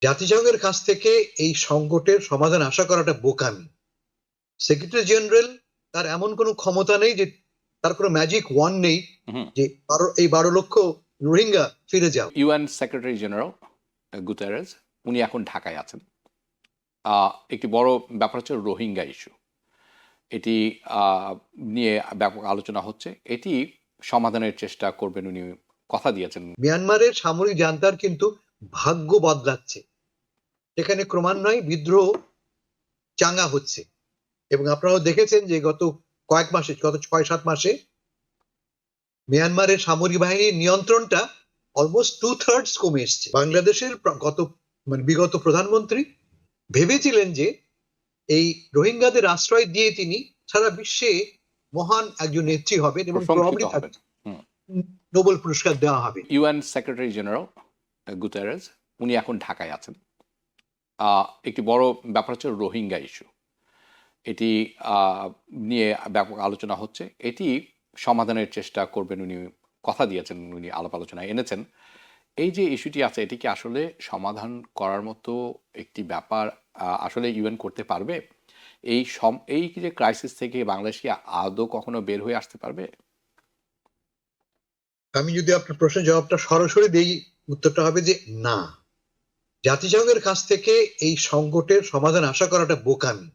জাতিসংঘের কাছ থেকে এই সংকটের সমাধান আশা করাটা বোকামি। সেক্রেটারি জেনারেল তার এমন কোনো ক্ষমতা নেই যে তার কোনো ম্যাজিক ওয়ান নেই যে এই 12 লক্ষ রোহিঙ্গা ফিরে যাও। ইউএন সেক্রেটারি জেনারেল গুতেরেস উনি এখন ঢাকায় আছেন। একটি বড় ব্যাপার হচ্ছে রোহিঙ্গা ইস্যু, এটি নিয়ে ব্যাপক আলোচনা হচ্ছে, এটি সমাধানের চেষ্টা করবেন উনি কথা দিয়েছেন। মিয়ানমারের সামরিক জান্তার কিন্তু ভাগ্য বদলাচ্ছে, সেখানে ক্রমান্বয়ে বিদ্রোহ চাঙ্গা হচ্ছে এবং আপনারাও দেখেছেন যে গত কয়েক মাসে, গত 6-7 মাসে মিয়ানমারের সামরিক বাহিনীর নিয়ন্ত্রণটা অলমোস্ট 2/3 কমে এসছে। বাংলাদেশের বিগত প্রধানমন্ত্রী ভেবেছিলেন যে এই রোহিঙ্গাদের আশ্রয় দিয়ে তিনি সারা বিশ্বে মহান একজন নেত্রী হবেন এবং নোবেল পুরস্কার দেওয়া হবে। ইউএন সেক্রেটারি জেনারেল গুতেরেস উনি এখন ঢাকায় আছেন। একটি বড় ব্যাপার হচ্ছে রোহিঙ্গা ইস্যু, এটি নিয়ে ব্যাপক আলোচনা হচ্ছে, এটি সমাধানের চেষ্টা করবেন উনি কথা দিয়েছেন, উনি আলাপ আলোচনায় এনেছেন। এই যে ইস্যুটি আছে এটি কি আসলে সমাধান করার মতো একটি ব্যাপার আসলে ইউএন করতে পারবে? এই যে ক্রাইসিস থেকে বাংলাদেশ কি আদৌ কখনো বের হয়ে আসতে পারবে? আমি যদি আপনার প্রশ্নের জবাবটা সরাসরি দেই, উত্তরটা হবে যে না। জাতিসংঘের কাছ থেকে এই সংকটের সমাধান আশা করাটা বোকামি।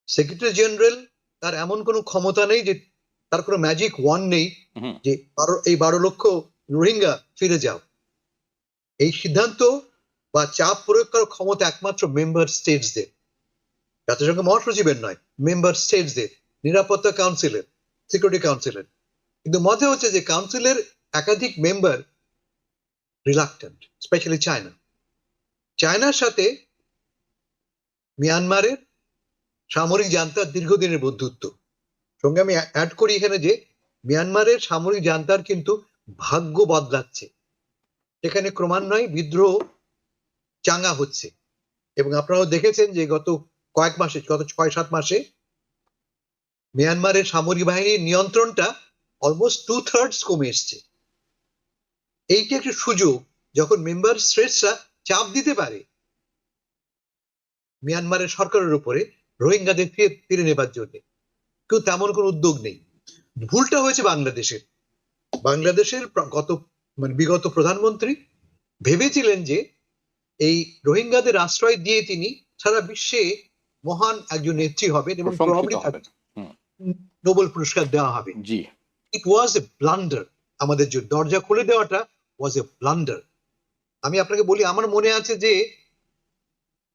সেক্রেটারি জেনারেল তার এমন কোনো ক্ষমতা নেই যে তার কোনো ম্যাজিক ওয়ান নেই যে এই 12 লক্ষ রোহিঙ্গা ফিরে যাও। এই সিদ্ধান্ত বা চাপ প্রয়োগ করার ক্ষমতা একমাত্র মেম্বার স্টেটসদের, জাতিসংঘ মহাসচিবের নয়, মেম্বার স্টেটসদের, নিরাপত্তা কাউন্সিলের, সিকিউরিটি কাউন্সিলের। কিন্তু মনে হচ্ছে যে কাউন্সিলের একাধিক মেম্বার রিলাক্টেন্ট, স্পেশালি চায়নার সাথে মিয়ানমারের সামরিক জান্তার দীর্ঘদিনের বন্ধুত্ব। সঙ্গে আমি অ্যাড করি এখানে যে মিয়ানমারের সামরিক জান্তার কিন্তু ভাগ্য বদলাচ্ছে, সেখানে ক্রমান্বয়ে বিদ্রোহ চাঙ্গা হচ্ছে এবং আপনারাও দেখেছেন যে গত কয়েক মাসে, গত 6-7 মাসে মিয়ানমারের সামরিক বাহিনীর নিয়ন্ত্রণটা অলমোস্ট 2/3 কমে এসছে। এইটি একটি সুযোগ, যখন মেম্বার স্টেটসরা চাপ দিতে পারে মিয়ানমারের সরকারের উপরে রোহিঙ্গাদের ফিরে নেবার জন্য, কিন্তু তেমন কোনো উদ্যোগ নেই। ভুলটা হয়েছে বাংলাদেশের বিগত প্রধানমন্ত্রী ভেবেছিলেন যে এই রোহিঙ্গাদের আশ্রয় দিয়ে তিনি সারা বিশ্বে মহান একজন নেত্রী হবেন এবং নোবেল পুরস্কার দেওয়া হবে। ইট ওয়াজ এ ব্লান্ডার। আমাদের জন্য দরজা খুলে দেওয়াটা ওয়াজ এ ব্লান্ডার। আমি আপনাকে বলি, আমার মনে আছে যে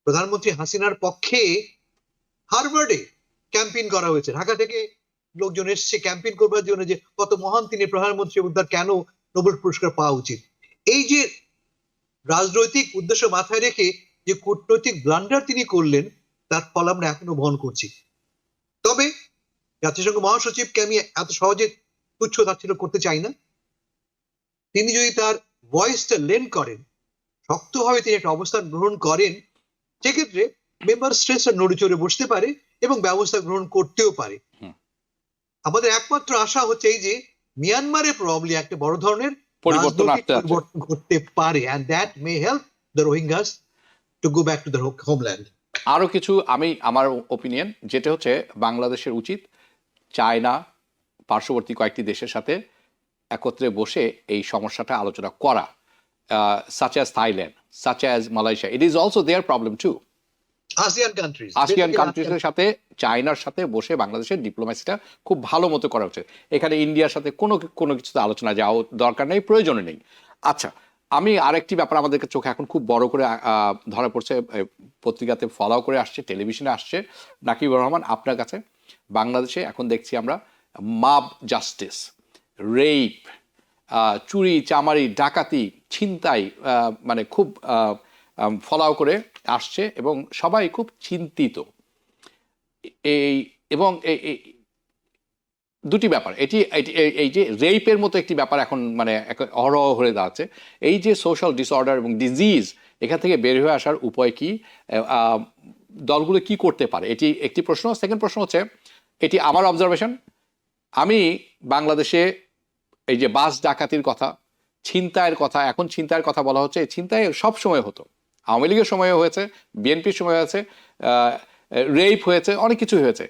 প্রধানমন্ত্রী হাসিনার পক্ষে হারভার্ডে ক্যাম্পেইন করা হয়েছে, ঢাকা থেকে লোকজন এসছে ক্যাম্পেইন করবার জন্য যে কত মহান তিনি প্রধানমন্ত্রী এবং তার কেন নোবেল পুরস্কার পাওয়া উচিত। এই যে রাজনৈতিক উদ্দেশ্য মাথায় রেখে যে কূটনৈতিক ব্লান্ডার তিনি করলেন, তার ফল আমরা এখনো বহন করছি। তবে জাতিসংঘ মহাসচিবকে আমি এত সহজে তুচ্ছ তাচ্ছিল্য করতে চাই না। তিনি যদি তার ভয়েসটা লেন করেন, শক্তভাবে তিনি একটা অবস্থান গ্রহণ করেন, সেক্ষেত্রে মেম্বার স্টেটসরা নড়ে চড়ে বসতে পারে এবং ব্যবস্থা গ্রহণ করতেও পারে। আমাদের একমাত্র আশা হচ্ছে এই যে মিয়ানমারে প্রবাবলি একটা বড় ধরনের পরিবর্তন করতে পারে, and that may help the Rohingyas to go back to their homeland. আরো কিছু আমার ওপিনিয়ন যেটা হচ্ছে বাংলাদেশের উচিত চায়না পার্শ্ববর্তী কয়েকটি দেশের সাথে একত্রে বসে এই সমস্যাটা আলোচনা করা, such as Thailand, such as Malaysia. It is also their problem too. ASEAN কান্ট্রিজের সাথে চায়নার সাথে বসে বাংলাদেশের ডিপ্লোম্যাসিটা খুব ভালো মতো করা হচ্ছে। এখানে ইন্ডিয়ার সাথে কোনো কিছুতে আলোচনা যাওয়া দরকার নেই, প্রয়োজন নেই। আচ্ছা, আমি আরেকটি ব্যাপার আমাদেরকে চোখে এখন খুব বড় করে ধরা পড়ছে, পত্রিকাতে ফলো করে আসছে, টেলিভিশনে আসছে, নাকিবুর রহমান আপনার কাছে। বাংলাদেশে এখন দেখছি আমরা মাব জাস্টিস, রেপ, চুরি চামারি, ডাকাতি, ছিনতাই, মানে খুব ফলাও করে আসছে এবং সবাই খুব চিন্তিত। এবং দুটি ব্যাপার, এই যে রেপের মতো একটি ব্যাপার এখন মানে অহরহ হয়ে দাঁড়াচ্ছে। এই যে সোশ্যাল ডিসঅর্ডার এবং ডিজিজ, এখান থেকে বের হয়ে আসার উপায় কি, দলগুলো কি করতে পারে, এটি একটি প্রশ্ন। সেকেন্ড প্রশ্ন হচ্ছে, এটি আমার অবজারভেশন, আমি বাংলাদেশে এই যে বাস ডাকাতির কথা, ছিনতাইয়ের কথা, এখন ছিনতাইয়ের কথা বলা হচ্ছে, ছিনতাই সব সময় হতো, আওয়ামী লীগের সময়ও হয়েছে, বিএনপির সময় হয়েছে, রেপ হয়েছে, অনেক কিছু হয়েছে।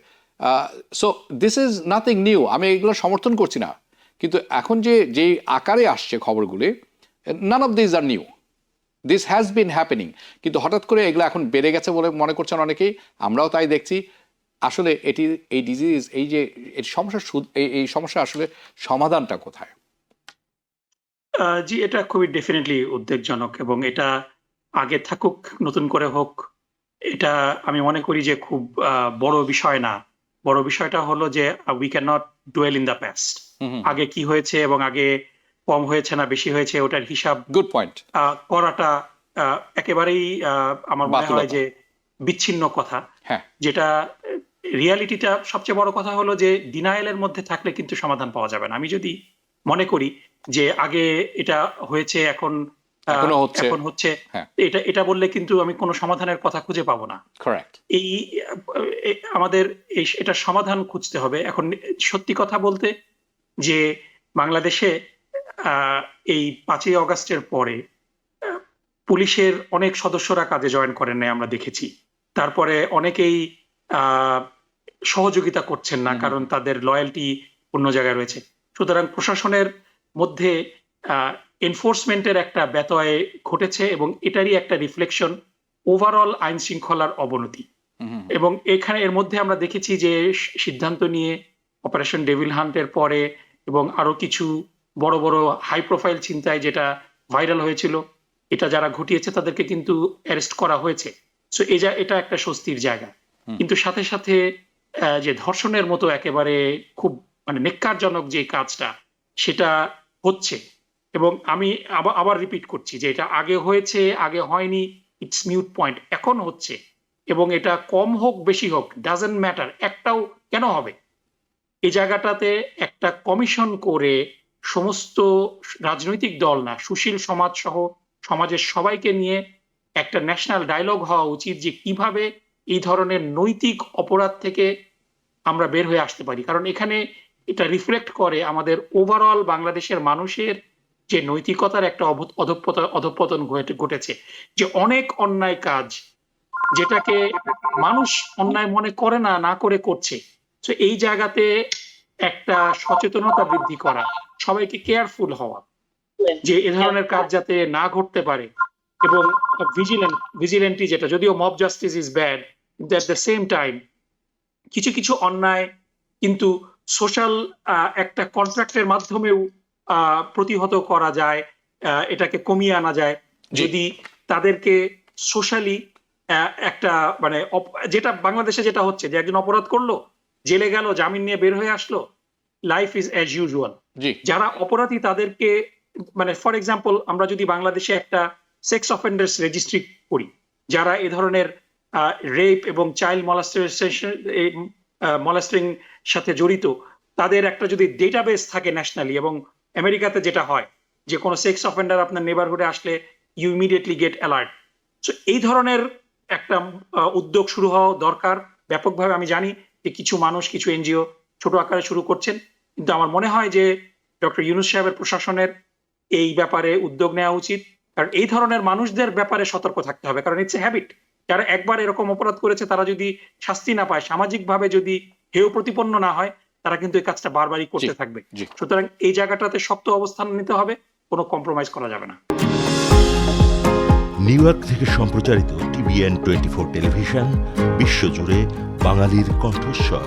So this is nothing new, আমি এগুলো সমর্থন করছি না, কিন্তু এখন যেই আকারে আসছে খবরগুলি, none of this are new, this has been happening. কিন্তু হঠাৎ করে এগুলো এখন বেড়ে গেছে বলে মনে করছেন অনেকেই, আমরাও তাই দেখছি। আসলে এই ডিজিজ, এই সমস্যা আসলে সমাধানটা কোথায়? জি, এটা খুবই ডেফিনেটলি উদ্বেগজনক, এবং এটা আগে থাকুক নতুন করে হোক, এটা আমি মনে করি যে খুব বড় বিষয় না। বড় বিষয়টা হলো যে we can not dual in the past. আগে কি হয়েছে এবং আগে কম হয়েছে না বেশি হয়েছে ওটার হিসাব গুড পয়েন্ট করাটা একেবারেই আমার মনে হয় যে বিচ্ছিন্ন কথা। হ্যাঁ, যেটা রিয়ালিটিটা সবচেয়ে বড় কথা হলো যে ডিনায়ালের মধ্যে থাকলে কিন্তু সমাধান পাওয়া যাবে না। আমি যদি মনে করি যে আগে এটা হয়েছে, এখন হচ্ছে, হ্যাঁ, এটা বললে কিন্তু আমি কোনো সমাধানের কথা খুঁজে পাবো না। কারেক্ট। আমাদের এটা সমাধান খুঁজতে হবে। এখন সত্যি কথা বলতে যে বাংলাদেশে এই 5ই অগাস্টের পরে পুলিশের অনেক সদস্যরা কাজে জয়েন করেন নাই, আমরা দেখেছি। তারপরে অনেকেই সহযোগিতা করছেন না, কারণ তাদের লয়্যালটি অন্য জায়গায় রয়েছে। সুতরাং প্রশাসনের মধ্যে এনফোর্সমেন্টের একটা ব্যত্যয় ঘটেছে, এবং এটারই একটা রিফ্লেকশন ওভারঅল আইন শৃঙ্খলার অবনতি। এবং এর মধ্যে আমরা দেখেছি যে সিদ্ধান্ত নিয়ে অপারেশন ডেভিল হান্টের পরে এবং আরো কিছু বড় বড় হাই প্রোফাইল ছিনতাই যেটা ভাইরাল হয়েছিল, এটা যারা ঘটিয়েছে তাদেরকে কিন্তু অ্যারেস্ট করা হয়েছে। সো এটা একটা স্বস্তির জায়গা। কিন্তু সাথে সাথে যে ধর্ষণের মতো একেবারে খুব মানে নেক্কারজনক যে কাজটা সেটা হচ্ছে, এবং আমি আবার রিপিট করছি যে এটা আগে হয়েছে, আগে হয়নি, ইটস মিউট পয়েন্ট। এখন হচ্ছে, এবং এটা কম হোক বেশি হোক ডাজন্ট ম্যাটার, একটাও কেন হবে। এই জায়গাটাতে একটা কমিশন করে সমস্ত রাজনৈতিক দল না, সুশীল সমাজ সহ সমাজের সবাইকে নিয়ে একটা ন্যাশনাল ডায়লগ হওয়া উচিত যে কিভাবে এই ধরনের নৈতিক অপরাধ থেকে আমরা বের হয়ে আসতে পারি। কারণ এখানে এটা রিফ্লেক্ট করে আমাদের ওভারঅল বাংলাদেশের মানুষের যে নৈতিকতার একটা অধঃপতন ঘটেছে, যে অনেক অন্যায় কাজ যেটাকে মানুষ অন্যায় মনে করে না করে করছে। তো এই জায়গাতে একটা সচেতনতা বৃদ্ধি করা, সবাইকে কেয়ারফুল হওয়া যে এ ধরনের কাজ যাতে না ঘটতে পারে, এবং ভিজিলেন্টি যেটা, যদিও মব জাস্টিস ইজ ব্যাড, কিন্তু অ্যাট দ্য সেম টাইম কিছু কিছু অন্যায় কিন্তু সোশ্যাল একটা কন্ট্রাক্টের মাধ্যমেও প্রতিহত করা যায়, এটাকে কমিয়ে আনা যায় যদি তাদেরকে সোশ্যালি একটা মানে যেটা বাংলাদেশে যেটা হচ্ছে যে একজন অপরাধ করলো, জেলে গেল, জামিন নিয়ে বের হয়ে আসলো, লাইফ ইজ অ্যাজ ইউজুয়াল। যারা অপরাধী তাদেরকে মানে ফর এক্সাম্পল আমরা যদি বাংলাদেশে একটা সেক্স অফেন্ডার্স রেজিস্ট্রি করি, যারা এ ধরনের রেপ এবং চাইল্ড মলেস্টিং সাথে জড়িত, তাদের একটা যদি ডেটাবেস থাকে ন্যাশনালি, এবং আমেরিকাতে যেটা হয় যে কোনো সেক্স অফেন্ডার আপনার নেবারহুডে আসলে you immediately get alert. So এই ধরনের একটা উদ্যোগ শুরু হওয়া দরকার ব্যাপকভাবে। আমি জানি যে কিছু মানুষ, কিছু এনজিও ছোট আকারে শুরু করছেন, কিন্তু আমার মনে হয় যে ডক্টর ইউনূস সাহেবের প্রশাসনের এই ব্যাপারে উদ্যোগ নেওয়া উচিত, কারণ এই ধরনের মানুষদের ব্যাপারে সতর্ক থাকতে হবে। কারণ ইটস এ হ্যাবিট, যারা একবার এরকম অপরাধ করেছে তারা যদি শাস্তি না পায়, সামাজিকভাবে যদি হেয় প্রতিপন্ন না হয়, তারা কিন্তু এই কাজটা বারবারই করতে থাকবে। সুতরাং এই জায়গাটাতে শক্ত অবস্থান নিতে হবে, কোনো কম্প্রোমাইজ করা যাবে না। নিউ ইয়র্ক থেকে সম্প্রচারিত TVN 24 টেলিভিশন, বিশ্বজুড়ে বাঙালির কণ্ঠস্বর।